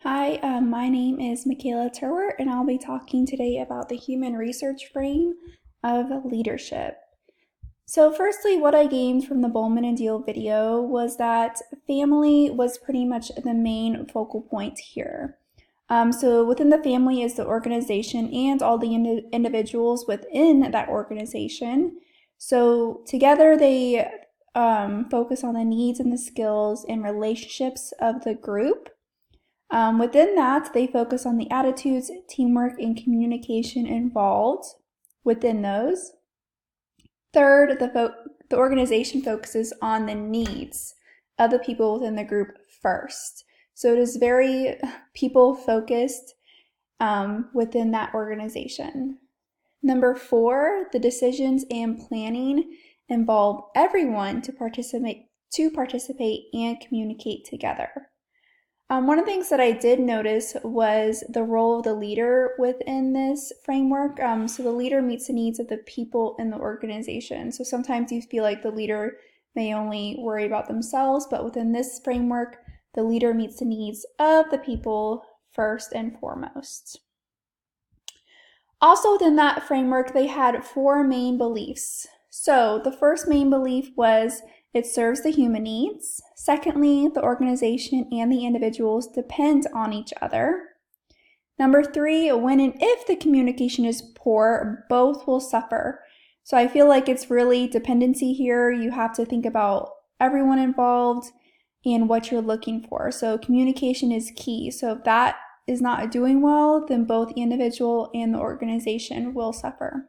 Hi, my name is Michaela Turwer, and I'll be talking today about the human research frame of leadership. So firstly, what I gained from the Bowman and Deal video was that family was pretty much the main focal point here. So within the family is the organization and all the individuals within that organization. So together they focus on the needs and the skills and relationships of the group. Within that, they focus on the attitudes, teamwork, and communication involved within those. Third, the organization focuses on the needs of the people within the group first. So it is very people focused within that organization. Number 4, the decisions and planning involve everyone to participate and communicate together. One of the things that I did notice was the role of the leader within this framework. So the leader meets the needs of the people in the organization. So sometimes you feel like the leader may only worry about themselves, but within this framework, the leader meets the needs of the people first and foremost. Also within that framework, they had 4 main beliefs. So the first main belief was it serves the human needs. Secondly, the organization and the individuals depend on each other. Number 3, when and if the communication is poor, both will suffer. So I feel like it's really dependency here. You have to think about everyone involved and what you're looking for. So communication is key. So if that is not doing well, then both the individual and the organization will suffer.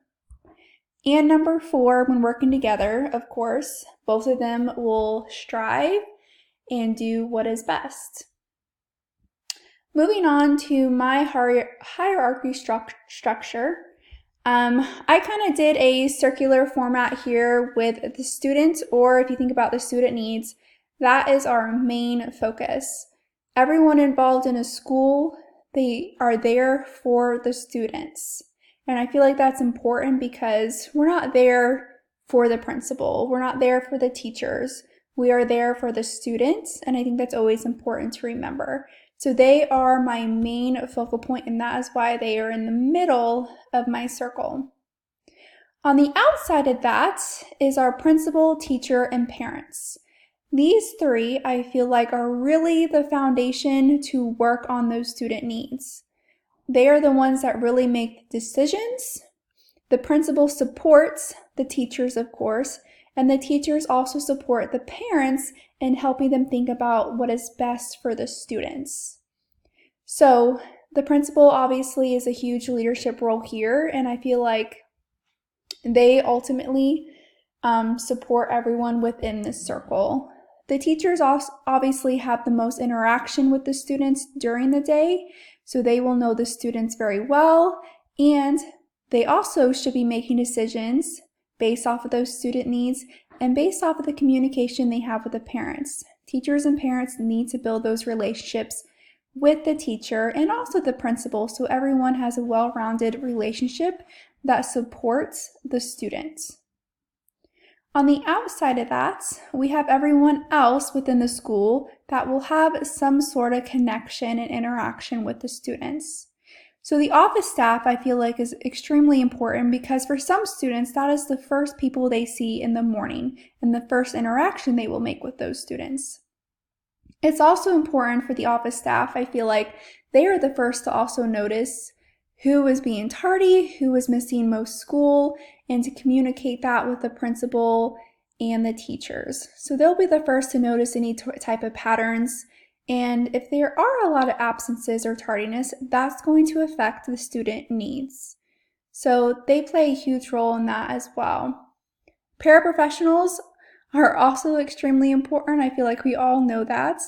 And number 4, when working together, of course, both of them will strive and do what is best. Moving on to my hierarchy structure, I kind of did a circular format here with the student, or if you think about the student needs, that is our main focus. Everyone involved in a school, they are there for the students. And I feel like that's important because we're not there for the principal. We're not there for the teachers. We are there for the students, and I think that's always important to remember. So they are my main focal point, and that is why they are in the middle of my circle. On the outside of that is our principal, teacher, and parents. These 3, I feel like, are really the foundation to work on those student needs. They are the ones that really make decisions. The principal supports the teachers, of course, and the teachers also support the parents in helping them think about what is best for the students. So the principal obviously is a huge leadership role here, and I feel like they ultimately support everyone within this circle. The teachers obviously have the most interaction with the students during the day, so they will know the students very well, and they also should be making decisions based off of those student needs and based off of the communication they have with the parents. Teachers and parents need to build those relationships with the teacher and also the principal so everyone has a well-rounded relationship that supports the students. On the outside of that, we have everyone else within the school that will have some sort of connection and interaction with the students. So the office staff, I feel like, is extremely important because for some students, that is the first people they see in the morning and the first interaction they will make with those students. It's also important for the office staff, I feel like they are the first to also notice who is being tardy, who is missing most school, and to communicate that with the principal and the teachers. So they'll be the first to notice any type of patterns. And if there are a lot of absences or tardiness, that's going to affect the student needs. So they play a huge role in that as well. Paraprofessionals are also extremely important. I feel like we all know that.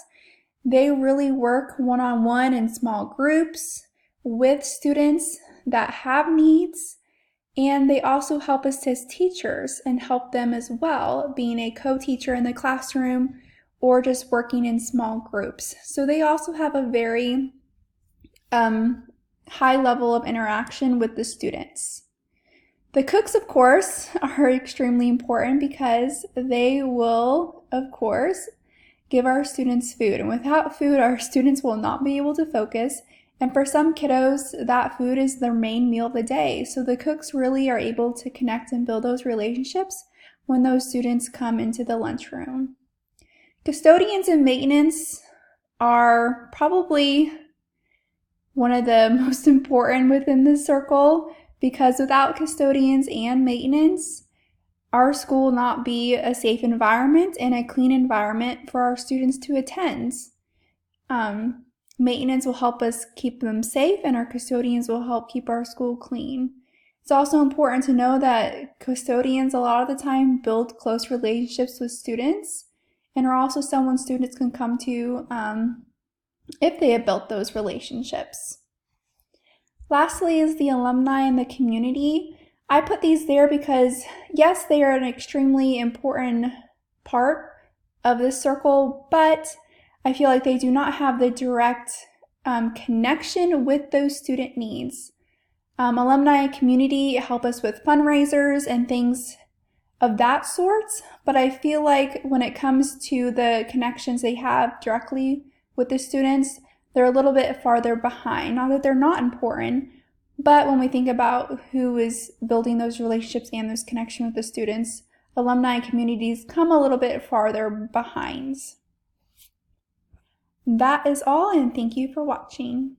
They really work one-on-one in small groups with students that have needs, and they also help us as teachers and help them as well, being a co-teacher in the classroom or just working in small groups. So they also have a very high level of interaction with the students. The cooks, of course, are extremely important because they will, of course, give our students food. And without food, our students will not be able to focus. And for some kiddos, that food is their main meal of the day. So the cooks really are able to connect and build those relationships when those students come into the lunchroom. Custodians and maintenance are probably one of the most important within this circle, because without custodians and maintenance, our school will not be a safe environment and a clean environment for our students to attend. Maintenance will help us keep them safe, and our custodians will help keep our school clean. It's also important to know that custodians a lot of the time build close relationships with students and are also someone students can come to if they have built those relationships. Lastly is the alumni and the community. I put these there because, yes, they are an extremely important part of this circle, but I feel like they do not have the direct connection with those student needs. Alumni and community help us with fundraisers and things of that sort, but I feel like when it comes to the connections they have directly with the students, they're a little bit farther behind. Not that they're not important, but when we think about who is building those relationships and those connections with the students, alumni and communities come a little bit farther behind. That is all, and thank you for watching.